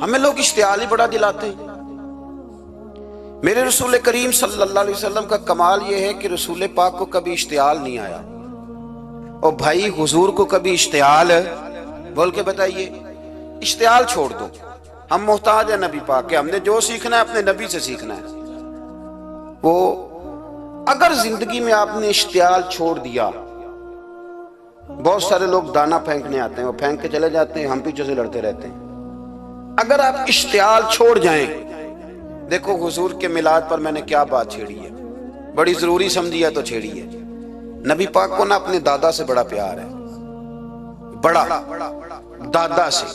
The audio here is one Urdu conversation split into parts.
ہمیں لوگ اشتعال ہی بڑا دلاتے ہیں۔ میرے رسول کریم صلی اللہ علیہ وسلم کا کمال یہ ہے کہ رسول پاک کو کبھی اشتعال نہیں آیا، اور بھائی حضور کو کبھی اشتعال بول کے بتائیے، اشتعال چھوڑ دو، ہم محتاج ہیں نبی پاک کے، ہم نے جو سیکھنا ہے اپنے نبی سے سیکھنا ہے۔ وہ اگر زندگی میں آپ نے اشتعال چھوڑ دیا، بہت سارے لوگ دانا پھینکنے آتے ہیں، وہ پھینک کے چلے جاتے ہیں، ہم پیچھے سے لڑتے رہتے ہیں۔ اگر آپ اشتعال چھوڑ جائیں، دیکھو حضور کے میلاد پر میں نے کیا بات چھیڑی ہے، بڑی ضروری سمجھی ہے تو چھیڑی ہے۔ نبی پاک کو نا اپنے دادا سے بڑا پیار ہے، بڑا، دادا سے،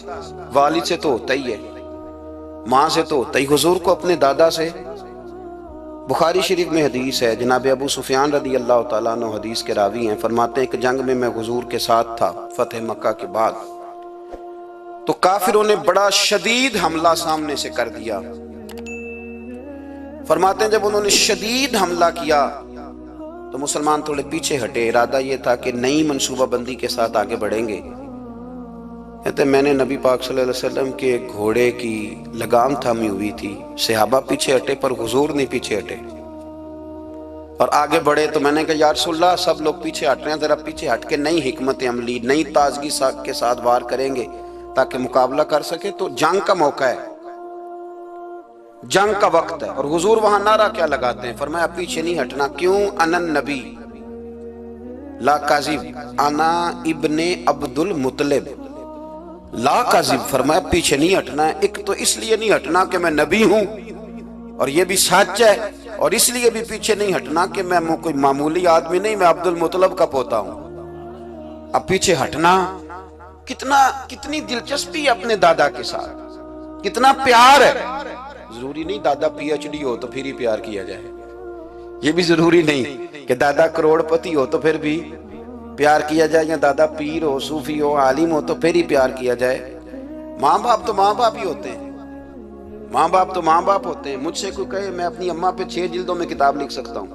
والد سے تو ہوتا ہی ہے، ماں سے تو ہوتا ہی، حضور کو اپنے دادا سے۔ بخاری شریف میں حدیث ہے، جناب ابو سفیان رضی اللہ تعالیٰ عنہ حدیث کے راوی ہیں، فرماتے ہیں کہ جنگ میں حضور کے ساتھ تھا فتح مکہ کے بعد، تو کافروں نے بڑا شدید حملہ سامنے سے کر دیا۔ فرماتے ہیں جب انہوں نے شدید حملہ کیا تو مسلمان تھوڑے پیچھے ہٹے، ارادہ یہ تھا کہ نئی منصوبہ بندی کے ساتھ آگے بڑھیں گے۔ کہتے ہیں میں نے نبی پاک صلی اللہ علیہ وسلم کے گھوڑے کی لگام تھامی ہوئی تھی، صحابہ پیچھے ہٹے پر حضور نہیں پیچھے ہٹے اور آگے بڑھے، تو میں نے کہا یا رسول اللہ سب لوگ پیچھے ہٹ رہے ہیں، ذرا پیچھے ہٹ کے نئی حکمت عملی، نئی تازگی کے ساتھ وار کریں گے تاکہ مقابلہ کر سکے۔ تو جنگ کا موقع ہے، جنگ کا وقت ہے، اور حضور وہاں نعرہ کیا لگاتے ہیں، فرمایا پیچھے نہیں ہٹنا، کیوں؟ انا النبی لا کاذب انا ابن عبد المطلب لا کاذب، فرمایا پیچھے نہیں ہٹنا ہے، ایک تو اس لیے نہیں ہٹنا کہ میں نبی ہوں اور یہ بھی سچ ہے، اور اس لیے بھی پیچھے نہیں ہٹنا کہ میں کوئی معمولی آدمی نہیں، میں عبد المطلب کا پوتا ہوں۔ اب پیچھے ہٹنا، کتنی دلچسپی ہے اپنے دادا کے ساتھ، کتنا پیار ہے۔ ضروری نہیں دادا پی ایچ ڈی ہو تو پھر ہی پیار کیا جائے، یہ بھی ضروری نہیں کہ دادا کروڑ پتی ہو تو پھر بھی پیار کیا جائے، یا دادا پیر ہو، صوفی ہو، عالم ہو تو پھر ہی پیار کیا جائے۔ ماں باپ تو ماں باپ ہی ہوتے ہیں، ماں باپ تو ماں باپ ہوتے ہیں۔ مجھ سے کوئی کہے میں اپنی اماں پہ 6 جلدوں میں کتاب لکھ سکتا ہوں،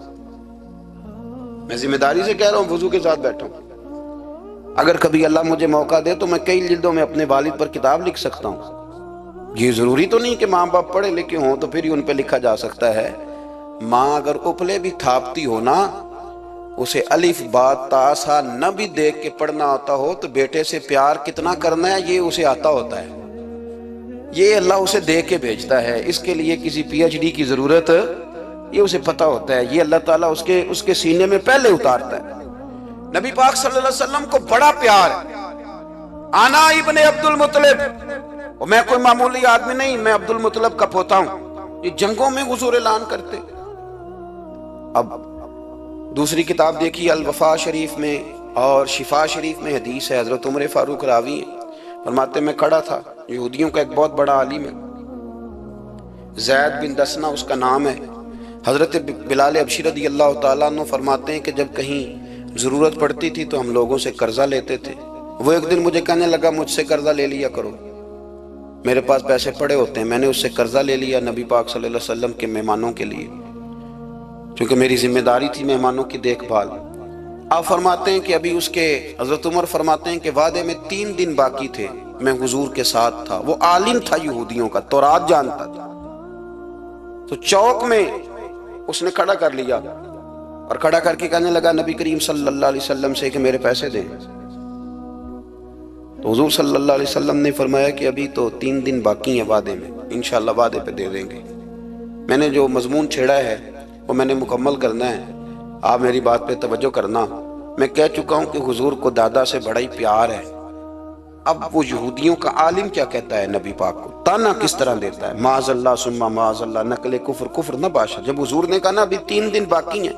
میں ذمہ داری سے کہہ رہا ہوں، وضو کے ساتھ بیٹھا ہوں، اگر کبھی اللہ مجھے موقع دے تو میں کئی جلدوں میں اپنے والد پر کتاب لکھ سکتا ہوں۔ یہ ضروری تو نہیں کہ ماں باپ پڑھے لکھے ہوں تو پھر ہی ان پہ لکھا جا سکتا ہے۔ ماں اگر اپلے بھی تھاپتی ہو نا، اسے الف با تا سا نہ بھی دیکھ کے پڑھنا آتا ہو تو بیٹے سے پیار کتنا کرنا ہے یہ اسے آتا ہوتا ہے، یہ اللہ اسے دیکھ کے بھیجتا ہے، اس کے لیے کسی پی ایچ ڈی کی ضرورت یہ اسے پتا ہوتا ہے، یہ اللہ تعالیٰ اس کے سینے میں پہلے اتارتا ہے۔ نبی پاک صلی اللہ علیہ وسلم کو بڑا پیار ہے، انا ابن عبد المطلب، اور میں کوئی معمولی آدمی نہیں، میں عبد المطلب کا پوتا ہوں۔ یہ جنگوں میں حضور اعلان کرتے۔ اب دوسری کتاب دیکھی الوفا شریف میں اور شفا شریف میں حدیث ہے، حضرت عمر فاروق راوی ہیں، فرماتے میں کھڑا تھا، یہودیوں کا ایک بہت بڑا عالم ہے، زید بن دسنا اس کا نام ہے، حضرت بلال حبشی رضی اللہ تعالیٰ عنہ فرماتے ہیں کہ جب کہیں ضرورت پڑتی تھی تو ہم لوگوں سے قرضہ لیتے تھے، وہ ایک دن مجھے کہنے لگا مجھ سے قرضہ لے لیا کرو، میرے پاس پیسے پڑے ہوتے ہیں، میں نے اس سے قرضہ لے لیا نبی پاک صلی اللہ علیہ وسلم کے مہمانوں کے لیے، کیونکہ میری ذمہ داری تھی مہمانوں کی دیکھ بھال۔ آپ فرماتے ہیں کہ ابھی اس کے حضرت عمر فرماتے ہیں کہ وعدے میں 3 دن باقی تھے، میں حضور کے ساتھ تھا، وہ عالم تھا یہودیوں کا، تورات جانتا تھا، تو چوک میں اس نے کھڑا کر لیا اور کھڑا کر کے کہنے لگا نبی کریم صلی اللہ علیہ وسلم سے کہ میرے پیسے دیں، تو حضور صلی اللہ علیہ وسلم نے فرمایا کہ ابھی تو 3 دن باقی ہیں وعدے میں، انشاءاللہ وعدے پہ دے دیں گے، میں نے جو مضمون چھیڑا ہے وہ میں نے مکمل کرنا ہے، آپ میری بات پہ توجہ کرنا۔ میں کہہ چکا ہوں کہ حضور کو دادا سے بڑا ہی پیار ہے۔ اب وہ یہودیوں کا عالم کیا کہتا ہے نبی پاک کو، تانا کس طرح دیتا ہے، معاذ اللہ ثم معاذ اللہ، نقل کفر نہ باشا۔ جب حضور نے کہا نا ابھی 3 دن باقی ہیں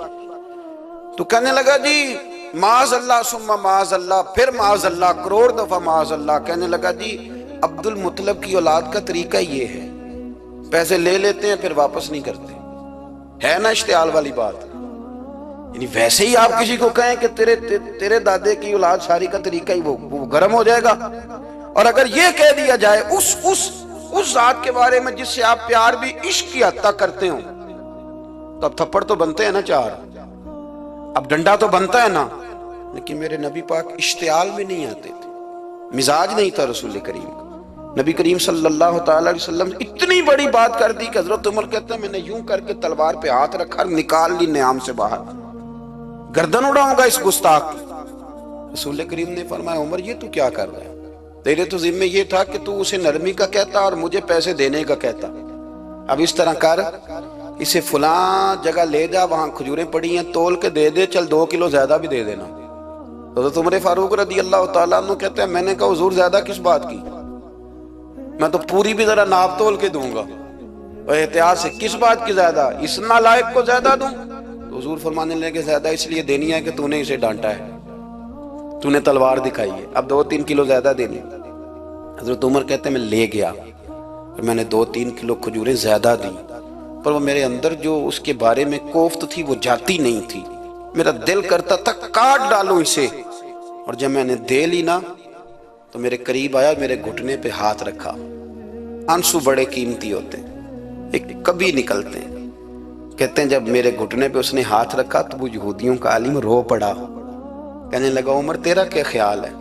تو کہنے لگا جی معاذ اللہ ثم معاذ اللہ، پھر معاذ اللہ، کروڑ دفعہ معاذ اللہ، کہنے لگا جی عبد المطلب کی اولاد کا طریقہ یہ ہے، پیسے لے لیتے ہیں پھر واپس نہیں کرتے، ہے نا اشتعال والی بات۔ یعنی ویسے ہی آپ کسی کو کہیں کہ تیرے دادے کی اولاد ساری کا طریقہ ہی وہ گرم ہو جائے گا، اور اگر یہ کہہ دیا جائے اس ذات کے بارے میں جس سے آپ پیار بھی عشق کی حد تک کرتے ہوں، تو اب تھپڑ تو بنتے ہیں نا 4، اب ڈنڈا تو بنتا ہے نا۔ لیکن میرے نبی پاک اشتعال میں نہیں آتے تھے، مزاج نہیں تھا رسول کریم کا، نبی کریم صلی اللہ تعالی علیہ وسلم اتنی بڑی بات کر دی کہ حضرت عمر کہتے ہیں میں نے یوں کر کے تلوار پہ ہاتھ رکھا اور نکال لی نیام سے باہر، گردن اڑاؤں گا اس گستاخ کی۔ رسول کریم نے فرمایا عمر یہ تو کیا کر رہا ہے؟ تیرے تو ذمہ یہ تھا کہ تو اسے نرمی کا کہتا اور مجھے پیسے دینے کا کہتا۔ اب اس طرح کر، اسے فلاں جگہ لے جا، وہاں کھجوریں پڑی ہیں تول کے دے دے، چل 2 کلو زیادہ بھی دے دینا۔ حضرت عمر فاروق رضی اللہ تعالیٰ عنہ کہتے ہیں میں نے کہا حضور زیادہ کس بات کی، میں تو پوری بھی ذرا ناپ تول کے دوں گا، اور احتیاط سے کس بات کی زیادہ، اس نالائق کو زیادہ دوں؟ تو حضور فرمانے لگے زیادہ اس لیے دینی ہے کہ تو نے اسے ڈانٹا ہے، تو نے تلوار دکھائی ہے، اب 2-3 کلو زیادہ دینی۔ حضرت عمر کہتے ہیں میں لے گیا اور میں نے 2-3 کلو کھجوریں زیادہ دی، پر وہ میرے اندر جو اس کے بارے میں کوفت تھی وہ جاتی نہیں تھی، میرا دل کرتا تھا کاٹ ڈالوں اسے، اور جب میں نے دے لی نا تو میرے قریب آیا، میرے گھٹنے پہ ہاتھ رکھا۔ آنسو بڑے قیمتی ہوتے ہیں، ایک کبھی نکلتے ہیں۔ کہتے ہیں جب میرے گھٹنے پہ اس نے ہاتھ رکھا تو وہ یہودیوں کا عالم رو پڑا، کہنے لگا عمر تیرا کیا خیال ہے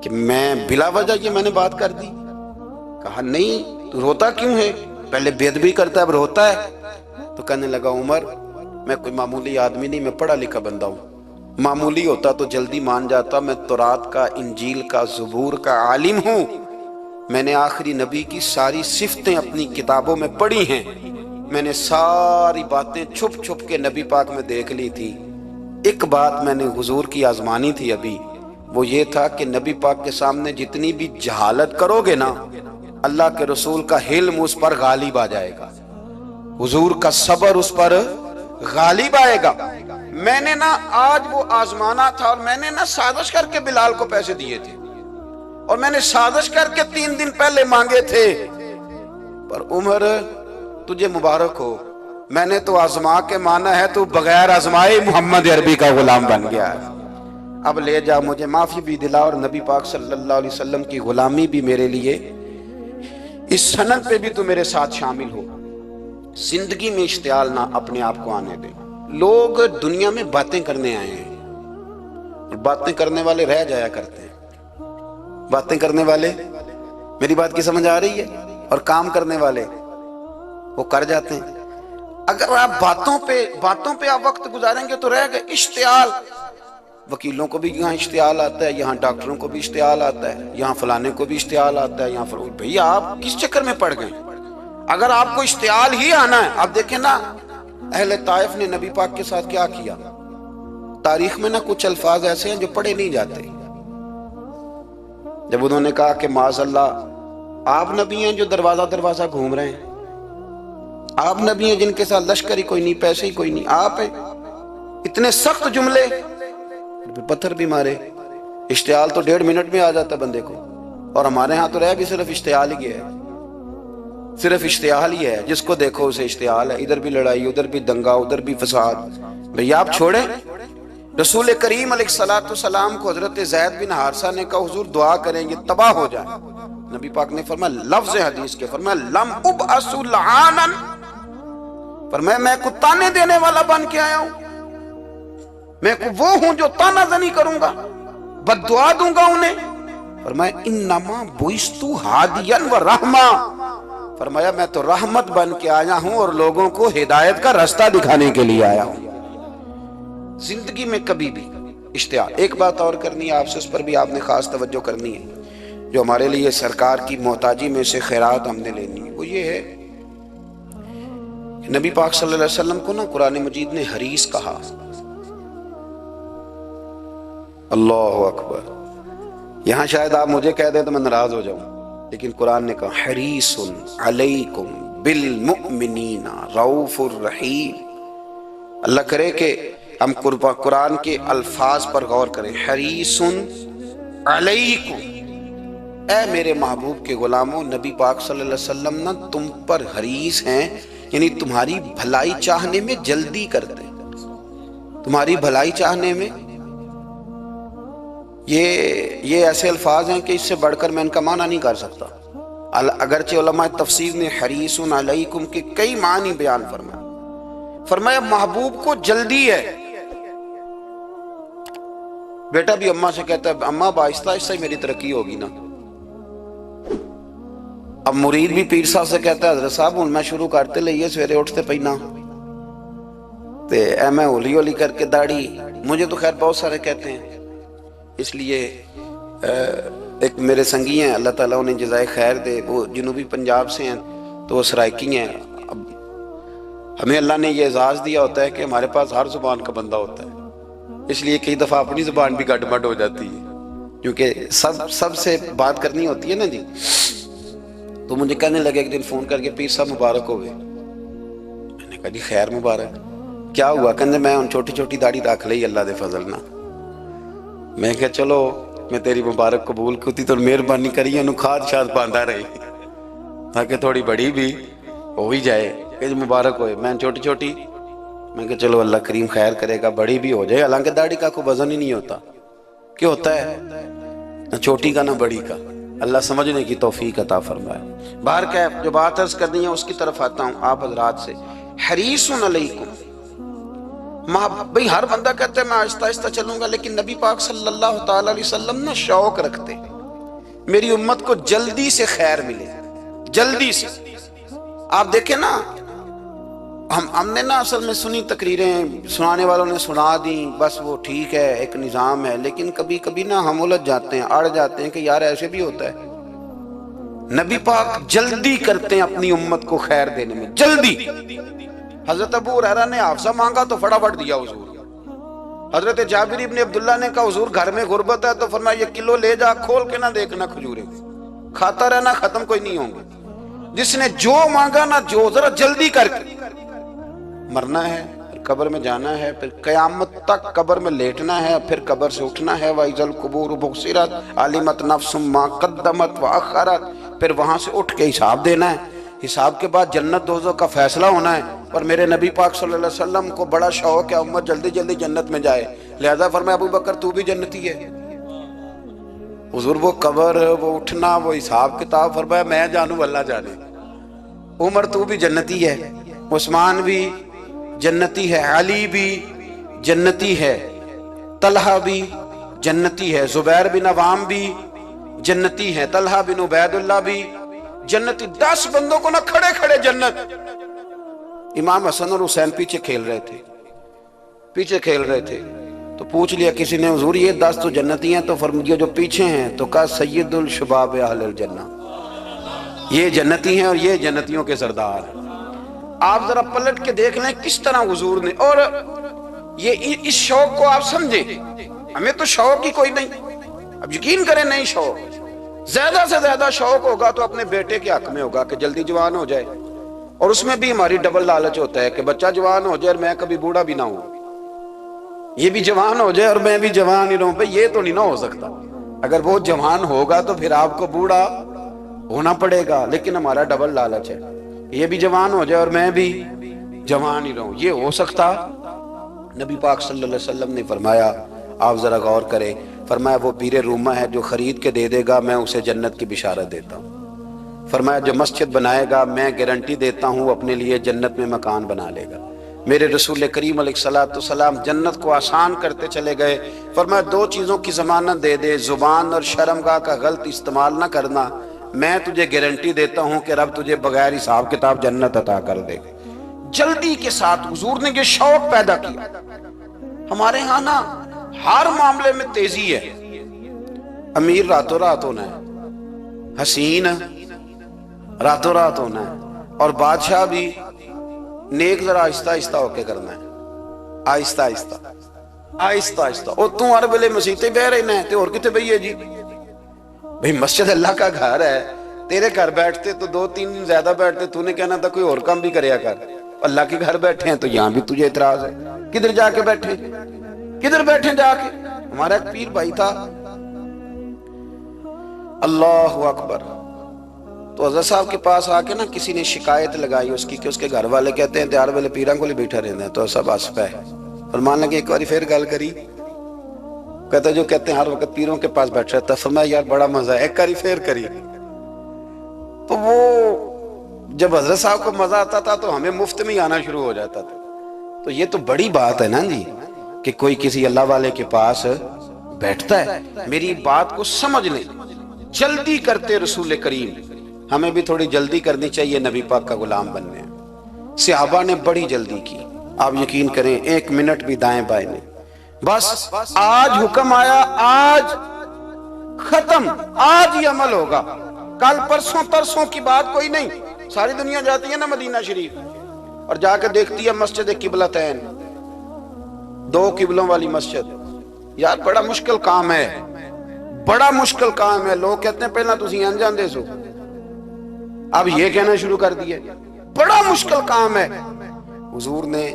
کہ میں بلا وجہ یہ میں نے بات کر دی؟ کہا نہیں، تو روتا کیوں ہے؟ پہلے بے ادبی کرتا ہے اب روتا ہے۔ تو کہنے لگا عمر میں کوئی معمولی آدمی نہیں، میں پڑھا لکھا بندہ ہوں، معمولی ہوتا تو جلدی مان جاتا، میں تورات کا، انجیل کا، زبور کا عالم ہوں، میں نے آخری نبی کی ساری صفتیں اپنی کتابوں میں پڑھی ہیں، میں نے ساری باتیں چھپ چھپ کے نبی پاک میں دیکھ لی تھی۔ ایک بات میں نے حضور کی آزمانی تھی ابھی، وہ یہ تھا کہ نبی پاک کے سامنے جتنی بھی جہالت کرو گے نا، اللہ کے رسول کا علم اس پر غالب آ جائے گا، حضور کا صبر اس پر غالب آئے گا۔ میں نے نا آج وہ آزمانا تھا، اور میں نے نا سازش کر کے بلال کو پیسے دیے تھے، اور میں نے سازش کر کے 3 دن پہلے مانگے تھے، پر عمر تجھے مبارک ہو، میں نے تو آزما کے مانا ہے، تو بغیر آزمائے محمد عربی کا غلام بن گیا ہے، اب لے جا، مجھے معافی بھی دلا، اور نبی پاک صلی اللہ علیہ وسلم کی غلامی بھی میرے لیے اس سند پہ بھی تو میرے ساتھ شامل ہو۔ زندگی میں اشتعال نہ اپنے آپ کو آنے دیں۔ لوگ دنیا میں باتیں کرنے آئے ہیں، اور باتیں کرنے والے رہ جایا کرتے ہیں، باتیں کرنے والے، میری بات کی سمجھ آ رہی ہے، اور کام کرنے والے وہ کر جاتے ہیں۔ اگر آپ باتوں پہ آپ وقت گزاریں گے تو رہ گئے۔ اشتعال، وکیلوں کو بھی یہاں اشتعال آتا ہے، یہاں ڈاکٹروں کو بھی اشتعال آتا ہے، یہاں فلانے کو بھی اشتعال آتا ہے، یہاں بھئی آپ کس چکر میں پڑ گئے؟ اگر آپ کو اشتعال ہی آنا ہے، آپ دیکھیں نا اہل طائف نے نبی پاک کے ساتھ کیا کیا۔ تاریخ میں نا کچھ الفاظ ایسے ہیں جو پڑھے نہیں جاتے۔ جب انہوں نے کہا کہ معاذ اللہ آپ نبی ہیں جو دروازہ دروازہ گھوم رہے ہیں، آپ نبی ہیں جن کے ساتھ لشکر ہی کوئی نہیں، پیسے ہی کوئی نہیں، آپ ہیں، اتنے سخت جملے، پتھر بھی مارے۔ اشتعال تو 1.5 منٹ میں آ جاتا بندے کو، اور ہمارے ہاں تو رہ بھی صرف اشتعال ہی ہے، صرف اشتعال ہی ہے، جس کو دیکھو اسے اشتعال ہے، ادھر بھی لڑائی، ادھر بھی دنگا، ادھر بھی فساد۔ بھئی آپ چھوڑیں۔ رسول کریم علیہ السلام کو حضرت زید بن حارثہ نے کہا حضور دعا کریں گے تباہ ہو جائیں، نبی پاک نے فرمایا لفظ حدیث کے، فرمایا لم ابعث لعانا، فرمایا میں کو تانے دینے والا بن کے آیا ہوں، میں کو وہ ہوں جو تانا زنی کروں گا، بد دعا دوں گا انہیں۔ فرمایا انما بعثت ہادیا و رحمہ، فرمایا میں تو رحمت بن کے آیا ہوں اور لوگوں کو ہدایت کا راستہ دکھانے کے لیے آیا ہوں۔ زندگی میں کبھی بھی اشتعال۔ ایک بات اور کرنی ہے آپ سے، اس پر بھی آپ نے خاص توجہ کرنی ہے، جو ہمارے لیے سرکار کی محتاجی میں سے خیرات ہم نے لینی ہے، وہ یہ ہے کہ نبی پاک صلی اللہ علیہ وسلم کو نا قرآن مجید نے حریص کہا۔ اللہ اکبر، یہاں شاید آپ مجھے کہہ دیں تو میں ناراض ہو جاؤں، لیکن قرآن نے کہا حریص علیکم بالمؤمنین رؤوف الرحیم۔ اللہ کرے کہ ہم قرآن کے الفاظ پر غور کریں۔ حریص علیکم، اے میرے محبوب کے غلاموں، نبی پاک صلی اللہ علیہ وسلم نا تم پر حریص ہیں، یعنی تمہاری بھلائی چاہنے میں جلدی کرتے ہیں، تمہاری بھلائی چاہنے میں۔ یہ ایسے الفاظ ہیں کہ اس سے بڑھ کر میں ان کا معنی نہیں کر سکتا، اگرچہ علماء تفسیر نے حریص علیکم کے کئی معنی بیان فرمایا محبوب کو جلدی ہے۔ بیٹا بھی اماں سے کہتا ہے اماں آہستہ آہستہ ہی میری ترقی ہوگی نا، اب مرید بھی پیر صاحب سے کہتا ہے حضرت صاحب ہوں میں شروع کرتے لئیے سویرے اٹھتے پہنا تے اے میں ہولی ہولی کر کے داڑھی، مجھے تو خیر بہت سارے کہتے ہیں، اس لیے ایک میرے سنگی ہیں اللہ تعالیٰ انہیں جزائے خیر دے، وہ جنوبی پنجاب سے ہیں تو وہ سرائکی ہیں۔ اب ہمیں اللہ نے یہ اعزاز دیا ہوتا ہے کہ ہمارے پاس ہر زبان کا بندہ ہوتا ہے، اس لیے کئی دفعہ اپنی زبان بھی گڈ مڈ ہو جاتی ہے کیونکہ سب سے بات کرنی ہوتی ہے نا جی۔ تو مجھے کہنے لگے ایک دن فون کر کے پیر صاحب مبارک ہوئے، میں نے کہا جی خیر مبارک، کیا ہوا؟ کہنے میں ان چھوٹی چھوٹی داڑھی رکھ لئی اللہ دے فضل نہ۔ میں کہا چلو میں تیری مبارک قبول کیتی تو مہربانی کری انہوں کھاد شاد باندھا رہی تاکہ تھوڑی بڑی بھی ہو ہی جائے کہ مبارک ہوئے۔ میں چھوٹی چھوٹی، میں کہا چلو اللہ کریم خیر کرے گا بڑی بھی ہو جائے، حالانکہ داڑھی کا کوئی وزن ہی نہیں ہوتا، کیا ہوتا ہے نہ چھوٹی کا نہ بڑی کا، اللہ سمجھنے کی توفیق عطا فرمائے۔ باہر کیا جو بات عرض کرنی ہے اس کی طرف آتا ہوں آپ حضرات سے۔ حریص علیکم، بھئی ہر بندہ کہتا ہے میں آہستہ آہستہ چلوں گا، لیکن نبی پاک صلی اللہ تعالی علیہ وسلم نے شوق رکھتے میری امت کو جلدی سے خیر ملے، جلدی سے۔ آپ دیکھیں نا ہم نے نا اصل میں سنی تقریریں، سنانے والوں نے سنا دیں، بس وہ ٹھیک ہے ایک نظام ہے، لیکن کبھی کبھی نا ہم الجھ جاتے ہیں، اڑ جاتے ہیں کہ یار ایسے بھی ہوتا ہے۔ نبی پاک جلدی کرتے ہیں اپنی امت کو خیر دینے میں، جلدی۔ حضرت ابو ہریرہ نے حافظہ مانگا تو فٹافٹ دیا حضور۔ حضرت جابر ابن عبداللہ نے کہا حضور گھر میں غربت ہے تو فرمایا یہ کلو لے جا، کھول کے نہ دیکھنا کھجورے، کھاتا رہنا ختم کوئی نہیں ہوں گے۔ جس نے جو مانگا نا جو ذرا جلدی کر کے، مرنا ہے پھر قبر میں جانا ہے، پھر قیامت تک قبر میں لیٹنا ہے، پھر قبر سے اٹھنا ہے، وَإِذَا الْقُبُورُ بُعْثِرَتْ عَلِمَتْ نَفْسٌ مَا قَدَّمَتْ وَأَخَّرَتْ، پھر وہاں سے اٹھ کے حساب دینا ہے، حساب کے بعد جنت دوزخ کا فیصلہ ہونا ہے۔ اور میرے نبی پاک صلی اللہ علیہ وسلم کو بڑا شوق ہے امت جلدی جلدی جنت میں جائے، لہذا فرمایا ابو بکر تو بھی جنتی ہے۔ حضور وہ قبر، وہ اٹھنا، وہ حساب کتاب، فرمایا میں جانوں اللہ جانے۔ عمر تو بھی جنتی ہے، عثمان بھی جنتی ہے، علی بھی جنتی ہے، طلحہ بھی جنتی ہے، زبیر بن عوام بھی جنتی ہے، طلحہ بن عبید اللہ بھی جنتی۔ 10 بندوں کو نہ کھڑے کھڑے جنت۔ امام حسن اور حسین پیچھے کھیل رہے تھے تو پوچھ لیا کسی نے حضور یہ 10 تو جنتی ہیں، تو فرمایا جو پیچھے ہیں، تو کہا سید الشباب اہل الجنہ، یہ جنتی ہیں اور یہ جنتیوں کے سردار ہیں۔ آپ ذرا پلٹ کے دیکھ لیں کس طرح حضور نے، اور یہ اس شوق کو آپ سمجھیں، ہمیں تو شوق ہی کوئی نہیں، اب یقین کریں نہیں شوق، زیادہ سے زیادہ شوق ہوگا تو اپنے بیٹے کے حق میں ہوگا کہ جلدی جوان ہو جائے، اور اس میں بھی ہماری ڈبل لالچ ہوتا ہے کہ بچہ جوان ہو جائے اور میں کبھی بوڑھا بھی نہ ہوں، یہ بھی جوان ہو جائے اور میں بھی جوان ہی رہوں، بھئی یہ تو نہیں نہ ہو سکتا، اگر وہ جوان ہوگا تو پھر آپ کو بوڑھا ہونا پڑے گا، لیکن ہمارا ڈبل لالچ ہے، یہ بھی جوان ہو جائے اور میں بھی جوان ہی رہوں، یہ ہو سکتا؟ نبی پاک صلی اللہ علیہ وسلم نے فرمایا، آپ ذرا غور کریں، فرمایا وہ پیر رومہ ہے جو خرید کے دے دے گا میں اسے جنت کی بشارت دیتا ہوں، فرمایا جو مسجد بنائے گا میں گارنٹی دیتا ہوں اپنے لیے جنت میں مکان بنا لے گا۔ میرے رسول کریم علیہ السلام جنت کو آسان کرتے چلے گئے، فرمایا 2 چیزوں کی ضمانت دے دے، زبان اور شرمگاہ کا غلط استعمال نہ کرنا، میں تجھے گارنٹی دیتا ہوں کہ رب تجھے بغیر حساب کتاب جنت عطا کر دے گا۔ جلدی کے ساتھ حضور نے یہ شوق پیدا کیا۔ ہمارے ہاں نا ہر معاملے میں تیزی ہے، امیر راتوں رات ہونا ہے، حسین راتوں رات ہونا ہے، اور بادشاہ بھی نیک ذرا آہستہ آہستہ ہو کے کرنا ہے، آہستہ آہستہ آہستہ آہستہ۔ اور تو ہر ویلے مسیطے بہ رہے ہیں تو اور کتے بھئی ہے جی، بھئی مسجد اللہ کا گھر ہے، تیرے گھر بیٹھتے تو 2-3 دن زیادہ بیٹھتے، تو نے کہنا تھا کوئی اور کام بھی کریا کر، اللہ کے گھر بیٹھے ہیں تو یہاں بھی تجھے اعتراض ہے، کدھر جا کے بیٹھے، کدھر بیٹھے جا کے۔ ہمارا ایک پیر بھائی تھا، اللہ اکبر، تو حضرت صاحب کے پاس آ کے نا کسی نے شکایت لگائی اس کی کہ اس کے گھر والے کہتے ہیں تیار والے پیران کو لے بیٹھا رہتے ہیں، تو سب ہنس پے، فرمان لگے ایک باری پھر گل کری، کہتا جو کہتے ہیں ہر وقت پیروں کے پاس بیٹھ رہتا ہے، فرمایا یار بڑا مزہ ہے، ایک باری پھر کری۔ تو وہ جب حضرت صاحب کو مزہ آتا تھا تو ہمیں مفت میں ہی آنا شروع ہو جاتا تھا۔ تو یہ تو بڑی بات ہے نا جی کہ کوئی کسی اللہ والے کے پاس بیٹھتا ہے۔ میری بات کو سمجھ لیں، جلدی کرتے رسول کریم، ہمیں بھی تھوڑی جلدی کرنی چاہیے نبی پاک کا غلام بننے۔ صحابہ نے بڑی جلدی کی، آپ یقین کریں 1 منٹ بھی دائیں بائیں نہیں، بس آج حکم آیا، آج ختم، آج ہی عمل ہوگا، کل پرسوں ترسوں کی بات کوئی نہیں۔ ساری دنیا جاتی ہے نا مدینہ شریف اور جا کے دیکھتی ہے مسجد قبلتین، 2 قبلوں والی مسجد۔ یار بڑا مشکل کام ہے، بڑا مشکل کام ہے۔ لوگ کہتے ہیں پہلا تسی انجاندے سو، اب یہ کہنا شروع کر دیا بڑا مشکل کام ہے۔ حضور نے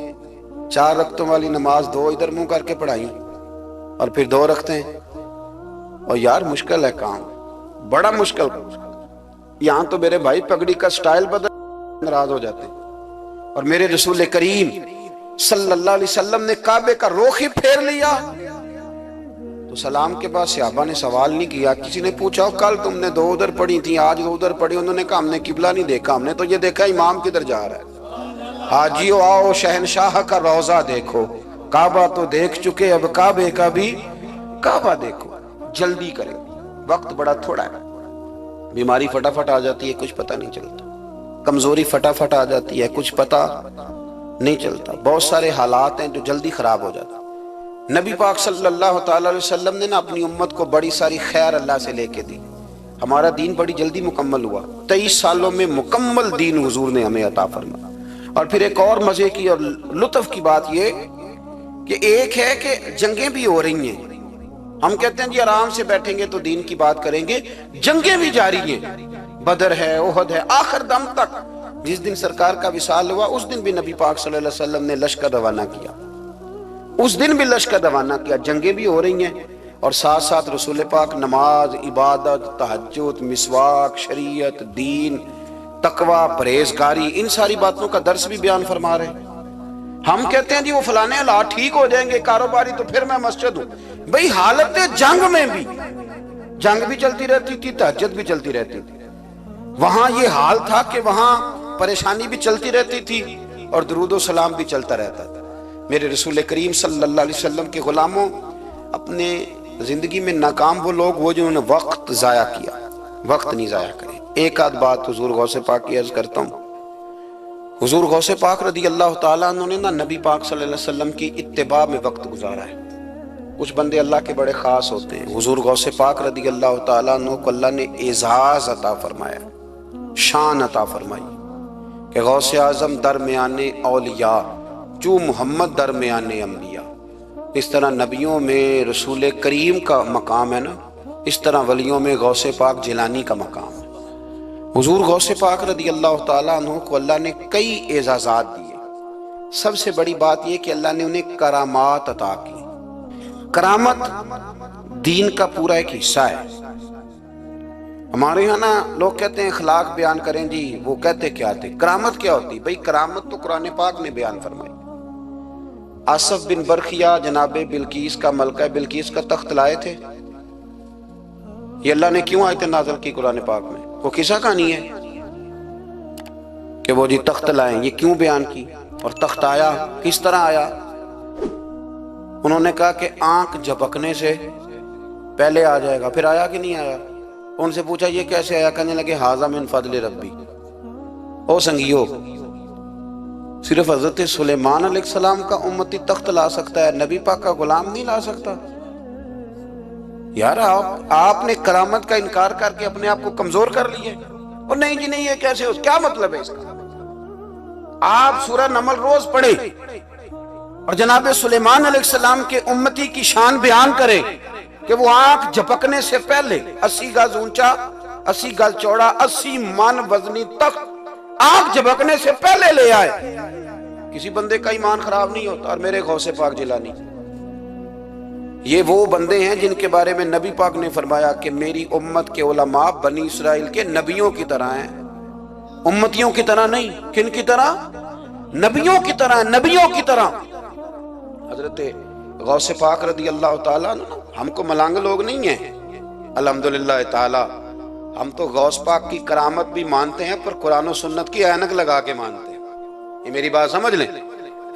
4 رکعتوں والی نماز 2 ادھر منہ کر کے پڑھائی اور پھر 2 رکھتے ہیں، اور یار مشکل ہے کام، بڑا مشکل۔ یہاں تو میرے بھائی پگڑی کا سٹائل بدل ناراض ہو جاتے، اور میرے رسول کریم صلی اللہ علیہ وسلم نے کعبے کا رخ ہی پھیر لیا تو سلام کے بعد صحابہ نے سوال نہیں کیا۔ کسی نے پوچھا کل تم نے 2 ادھر پڑھی تھی، آج 2 ادھر پڑھی، انہوں نے کہا ہم نے قبلہ نہیں دیکھا، ہم نے تو یہ دیکھا امام کدھر جا رہا ہے۔ حاجیو آؤ شہنشاہ کا روضہ دیکھو، کعبہ تو دیکھ چکے، اب کعبے کا بھی کعبہ دیکھو۔ جلدی کریں، وقت بڑا تھوڑا ہے، بیماری فٹافٹ آ جاتی ہے، کچھ پتہ نہیں چلتا، کمزوری فٹافٹ آ جاتی ہے، کچھ پتہ نہیں چلتا، بہت سارے حالات ہیں جو جلدی خراب ہو جاتا۔ نبی پاک صلی اللہ تعالی علیہ وسلم نے اپنی امت کو بڑی ساری خیر اللہ سے لے کے دی، ہمارا دین بڑی جلدی مکمل ہوا، 23 سالوں میں مکمل دین حضور نے ہمیں عطا فرمایا۔ اور پھر ایک اور مزے کی اور لطف کی بات یہ کہ ایک ہے کہ جنگیں بھی ہو رہی ہیں، ہم کہتے ہیں جی آرام سے بیٹھیں گے تو دین کی بات کریں گے، جنگیں بھی جاری ہیں، بدر ہے، احد ہے، آخر دم تک۔ جس دن سرکار کا وصال ہوا اس دن بھی نبی پاک صلی اللہ علیہ وسلم نے لشکر روانہ کیا، اس دن بھی لشکر روانہ کیا، جنگیں بھی ہو رہی ہیں، اور ساتھ ساتھ رسول پاک نماز، عبادت، تہجد، مسواک، شریعت، دین، تقوی، پرہیزگاری، ان ساری باتوں کا درس بھی بیان فرما رہے ہیں۔ ہم کہتے ہیں جی وہ فلانے حالات ٹھیک ہو جائیں گے کاروباری تو پھر میں مسجد ہوں۔ بھئی حالت جنگ میں بھی جنگ بھی چلتی رہتی تھی، تہجد بھی چلتی رہتی تھی، وہاں یہ حال تھا کہ وہاں پریشانی بھی چلتی رہتی تھی اور درود و سلام بھی چلتا رہتا تھا۔ میرے رسول کریم صلی اللہ علیہ وسلم کے غلاموں، اپنے زندگی میں ناکام وہ لوگ وہ جنہوں نے وقت ضائع کیا، وقت نہیں ضائع کریں۔ ایک آدھ بات حضور غوث پاک کی عرض کرتا ہوں، حضور غوث پاک رضی اللہ تعالیٰ عنہ نے نبی پاک صلی اللہ علیہ وسلم کی اتباع میں وقت گزارا ہے۔ کچھ بندے اللہ کے بڑے خاص ہوتے ہیں، حضور غوث پاک رضی اللہ تعالیٰ عنہ کو اللہ نے اعزاز عطا فرمایا، شان عطا فرمائی کہ غوث اعظم درمیان اولیاء جو محمد درمیان انبیاء۔ اس طرح نبیوں میں رسول کریم کا مقام ہے نا، اس طرح ولیوں میں غوث پاک جیلانی کا مقام ہے۔ حضور غوث پاک رضی اللہ تعالیٰ عنہ کو اللہ نے کئی اعزازات دیے، سب سے بڑی بات یہ کہ اللہ نے انہیں کرامات عطا کی۔ کرامت دین کا پورا ایک حصہ ہے۔ ہمارے یہاں نا لوگ کہتے ہیں اخلاق بیان کریں جی، وہ کہتے کیا تھے، کرامت کیا ہوتی؟ بھئی کرامت تو قرآن پاک نے بیان فرمائی۔ آصف بن برخیا جناب بلقیس کا، ملکہ بلقیس کا تخت لائے تھے، یہ اللہ نے کیوں آیت نازل کی قرآن پاک میں؟ وہ قصہ کہانی ہے کہ وہ جی تخت لائیں، یہ کیوں بیان کی؟ اور تخت آیا کس طرح آیا؟ انہوں نے کہا کہ آنکھ جھپکنے سے پہلے آ جائے گا، پھر آیا کہ نہیں آیا؟ ان سے پوچھا یہ کیسے آیا؟ کہنے لگے ھذا من فضل ربی۔ او سنگیو، صرف حضرت سلیمان علیہ السلام کا امتی تخت لا سکتا ہے، نبی پاک کا غلام نہیں لا سکتا؟ یار آپ نے کرامت کا انکار کر کے اپنے آپ کو کمزور کر لیے، اور نہیں جی نہیں یہ کیسے ہو، کیا مطلب ہے اس کا؟ آپ سورہ نمل روز پڑھیں اور جناب سلیمان علیہ السلام کے امتی کی شان بیان کریں کہ وہ آنکھ جھپکنے سے پہلے 80 گز اونچا، 80 گز چوڑا، 80 من وزنی تخت آنکھ جھپکنے سے پہلے لے آئے۔ کسی بندے کا ایمان خراب نہیں ہوتا۔ اور میرے غوث پاک جیلانی، یہ وہ بندے ہیں جن کے بارے میں نبی پاک نے فرمایا کہ میری امت کے علماء بنی اسرائیل کے نبیوں کی طرح ہیں، امتیوں کی طرح نہیں۔ کن کی طرح؟ نبیوں کی طرح، نبیوں کی طرح۔ حضرت غوث پاک رضی اللہ تعالیٰ عنہ، ہم کو ملانگ لوگ نہیں ہیں الحمدللہ تعالیٰ، ہم تو غوث پاک کی کرامت بھی مانتے ہیں پر قرآن و سنت کی اینک لگا کے مانتے ہیں، یہ میری بات سمجھ لیں۔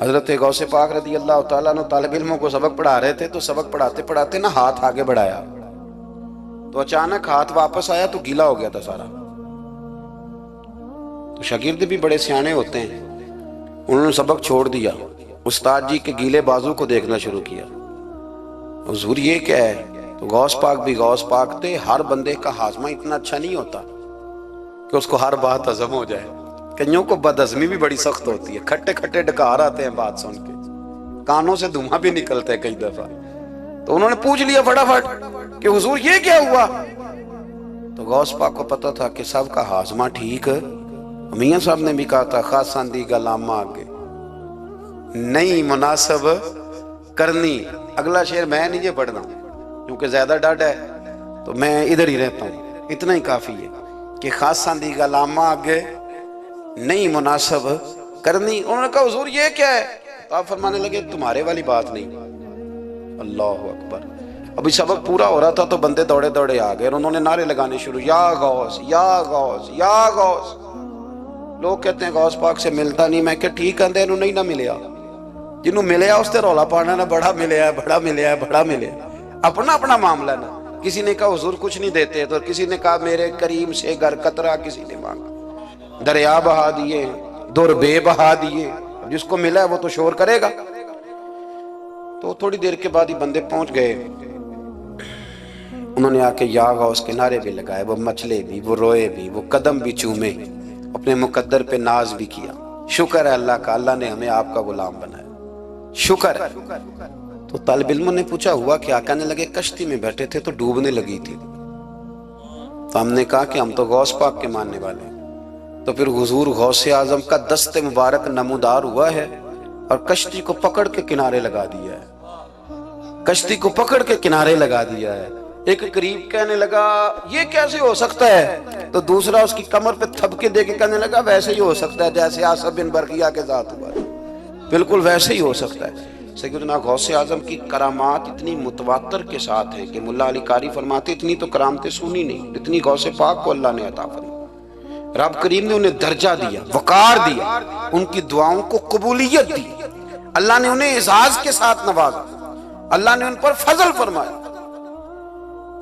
حضرت غوث پاک رضی اللہ تعالیٰ عنہ طالب علموں کو سبق پڑھا رہے تھے، تو سبق پڑھاتے پڑھاتے نا ہاتھ آگے بڑھایا تو اچانک ہاتھ واپس آیا تو گیلا ہو گیا تھا سارا۔ تو شاگرد بھی بڑے سیانے ہوتے ہیں، انہوں نے سبق چھوڑ دیا، استاد جی کے گیلے بازو کو دیکھنا شروع کیا، حضور یہ کیا ہے؟ تو غوث پاک بھی غوث پاک تھے، ہر بندے کا ہاضمہ اتنا اچھا نہیں ہوتا کہ اس کو ہر بات ہضم ہو جائے، کئیوں کو بد ہضمی بھی بڑی سخت ہوتی ہے، کھٹے کھٹے ڈکار آتے ہیں بات سن کے، کانوں سے دھواں بھی نکلتا ہے کئی دفعہ۔ تو انہوں نے پوچھ لیا فٹافٹ کہ حضور یہ کیا ہوا؟ تو غوث پاک کو پتا تھا کہ سب کا ہاضمہ ٹھیک، میاں صاحب نے بھی کہا تھا خاصاں دی گلامہ آگے نہیں مناسب کرنی۔ اگلا شعر میں نہیں یہ پڑھنا کیونکہ زیادہ ڈاڈ ہے تو میں ادھر ہی رہتا ہوں، اتنا ہی کافی ہے کہ خاصاں دی گلامہ آگے نہیں مناسب کرنی۔ انہوں نے کہا حضور یہ کیا ہے؟ تو آپ فرمانے لگے تمہارے والی بات نہیں۔ اللہ اکبر۔ ابھی سبق پورا ہو رہا تھا تو بندے دوڑے دوڑے آ گئے اور انہوں نے نعرے لگانے شروع، یا غوث یا غوث یا غوث۔ لوگ کہتے ہیں غوث پاک سے ملتا نہیں، میں کہ ٹھیک اندے انہوں نہیں نہ ملیا، جنہوں ملیا اس تے رولا پانا نہ بڑا ملیا ہے بڑا ملیا ہے بڑا ملیا ہے، اپنا اپنا معاملہ نا۔ کسی نے کہا حضور کچھ نہیں دیتے، تو کسی نے کہا میرے کریم سے گر قطرہ کسی نے مانگا، دریا بہا دیے در بے بہا دیے، جس کو ملا ہے وہ تو شور کرے گا۔ تو تھوڑی دیر کے بعد ہی بندے پہنچ گئے، انہوں نے آ کے یا غوث کے نعرے بھی لگائے، وہ مچلے بھی، وہ روئے بھی، وہ قدم بھی چومے، اپنے مقدر پہ ناز بھی کیا۔ شکر ہے اللہ کا، اللہ نے ہمیں آپ کا غلام بنایا، شکر ہے۔ تو طالب علموں نے پوچھا ہوا کیا؟ کہنے لگے کشتی میں بیٹھے تھے تو ڈوبنے لگی تھی، تو ہم نے کہا کہ ہم تو غوث پاک کے ماننے والے ہیں۔ تو پھر حضور غوث اعظم کا دست مبارک نمودار ہوا ہے اور کشتی کو پکڑ کے کنارے لگا دیا ہے، کشتی کو پکڑ کے کنارے لگا دیا ہے۔ ایک قریب کہنے لگا یہ کیسے ہو سکتا ہے؟ تو دوسرا اس کی کمر پہ تھپکے دے کے کہنے لگا ویسے ہی ہو سکتا ہے جیسے آصف بن برقیہ کے ساتھ ہوا، بالکل ویسے ہی ہو سکتا ہے۔ سیدنا غوث اعظم کی کرامات اتنی متواتر کے ساتھ ہیں کہ ملا علی قاری فرماتے اتنی تو کرامتیں سنی نہیں اتنی غوث پاک کو اللہ نے عطا فرمائی۔ رب کریم نے انہیں درجہ دیا، وقار دیا، ان کی دعاؤں کو قبولیت دی، اللہ نے انہیں اعزاز کے ساتھ نوازا، اللہ نے ان پر فضل فرمایا۔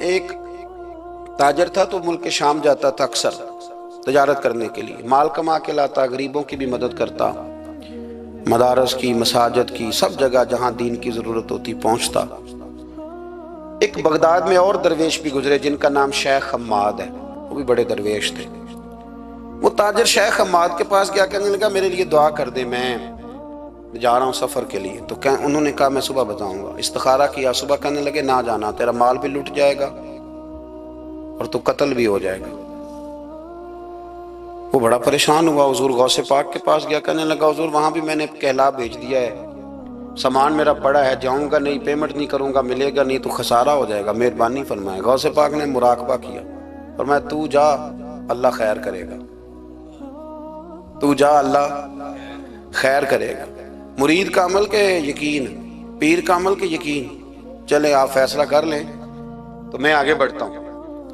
ایک تاجر تھا تو ملک شام جاتا تھا اکثر تجارت کرنے کے لیے، مال کما کے لاتا، غریبوں کی بھی مدد کرتا، مدارس کی، مساجد کی، سب جگہ جہاں دین کی ضرورت ہوتی پہنچتا۔ ایک بغداد میں اور درویش بھی گزرے جن کا نام شیخ حماد ہے، وہ بھی بڑے درویش تھے۔ وہ تاجر شیخ حماد کے پاس گیا، کہنے لگا میرے لیے دعا کر دے، میں جا رہا ہوں سفر کے لیے۔ تو انہوں نے کہا میں صبح بتاؤں گا۔ استخارہ کیا، صبح کہنے لگے نہ جانا، تیرا مال بھی لٹ جائے گا اور تو قتل بھی ہو جائے گا۔ وہ بڑا پریشان ہوا، حضور غوث پاک کے پاس گیا، کہنے لگا حضور وہاں بھی میں نے کہلا بھیج دیا ہے، سامان میرا پڑا ہے، جاؤں گا نہیں، پیمنٹ نہیں کروں گا، ملے گا نہیں تو خسارہ ہو جائے گا، مہربانی فرمائے۔ غوث پاک نے مراقبہ کیا، فرمایا تو جا اللہ خیر کرے گا، تو جا اللہ خیر کرے گا۔ مرید کا عمل کے یقین، پیر کا عمل کے یقین، چلے آپ فیصلہ کر لیں تو میں آگے بڑھتا ہوں۔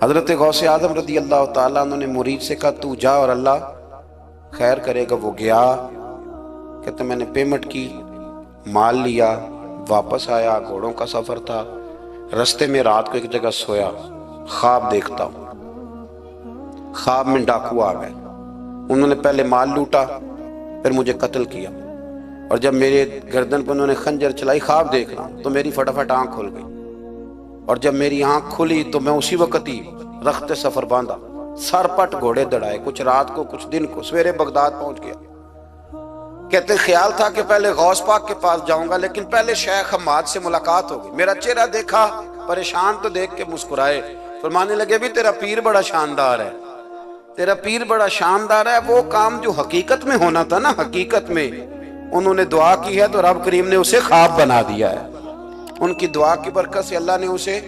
حضرت غوث اعظم رضی اللہ تعالیٰ عنہ نے مرید سے کہا تو جا اور اللہ خیر کرے گا۔ وہ گیا، کہتے میں نے پیمنٹ کی، مال لیا، واپس آیا، گھوڑوں کا سفر تھا، رستے میں رات کو ایک جگہ سویا، خواب دیکھتا ہوں، خواب میں ڈاکو آ گئے، انہوں نے پہلے مال لوٹا پھر مجھے قتل کیا، اور جب میرے گردن پہ انہوں نے خنجر چلائی، خواب دیکھ رہا ہوں تو میری فٹافٹ آنکھ کھل گئی، اور جب میری آنکھ کھلی تو میں اسی وقت ہی رخت سفر باندھا، سر پٹ گھوڑے دڑائے، کچھ رات کو کچھ دن کو، سویرے بغداد پہنچ گیا۔ کہتے خیال تھا کہ پہلے غوث پاک کے پاس جاؤں گا لیکن پہلے شیخ حماد سے ملاقات ہو گئی، میرا چہرہ دیکھا، پریشان تو دیکھ کے مسکرائے، فرمانے لگے بھی تیرا پیر بڑا شاندار ہے، تیرا پیر بڑا شاندار ہے، وہ کام جو حقیقت میں ہونا تھا نا، حقیقت میں انہوں نے دعا کی ہے تو رب کریم نے اسے خواب بنا دیا ہے، ان کی دعا کی برکت سے اللہ نے اسے۔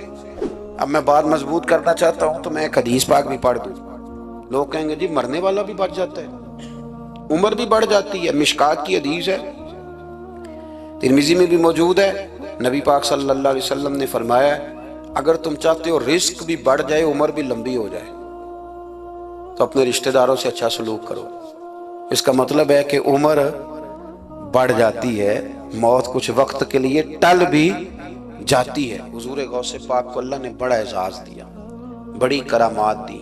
اب میں بات مضبوط کرنا چاہتا ہوں تو میں ایک حدیث پاک بھی پڑھ دوں۔ لوگ کہیں گے جی مرنے والا بھی بچ جاتا ہے، عمر بھی بڑھ جاتی ہے، مشکات کی حدیث ہے، ترمذی میں بھی موجود ہے، نبی پاک صلی اللہ علیہ وسلم نے فرمایا اگر تم چاہتے ہو رزق بھی بڑھ جائے، عمر بھی لمبی ہو جائے، تو اپنے رشتہ داروں سے اچھا سلوک کرو۔ اس کا مطلب ہے کہ عمر بڑھ جاتی ہے، موت کچھ وقت کے لیے ٹل بھی جاتی ہے۔ حضور غوث پاک کو اللہ نے بڑا اعزاز دیا، بڑی کرامات دی،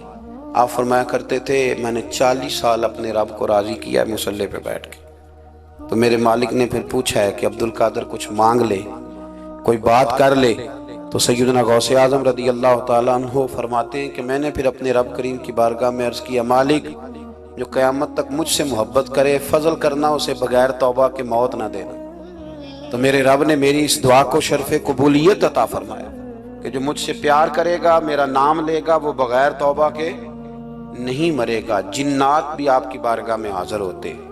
آپ فرمایا کرتے تھے میں نے 40 سال اپنے رب کو راضی کیا ہے مصلی پہ بیٹھ کے. تو میرے مالک نے پھر پوچھا ہے کہ عبد القادر کچھ مانگ لے، کوئی بات کر لے. تو سیدنا غوث اعظم رضی اللہ تعالیٰ عنہ فرماتے ہیں کہ میں نے پھر اپنے رب کریم کی بارگاہ میں عرض کیا، مالک جو قیامت تک مجھ سے محبت کرے فضل کرنا اسے بغیر توبہ کے موت نہ دینا. تو میرے رب نے میری اس دعا کو شرف قبولیت عطا فرمایا کہ جو مجھ سے پیار کرے گا، میرا نام لے گا، وہ بغیر توبہ کے نہیں مرے گا. جنات بھی آپ کی بارگاہ میں حاضر ہوتے ہیں.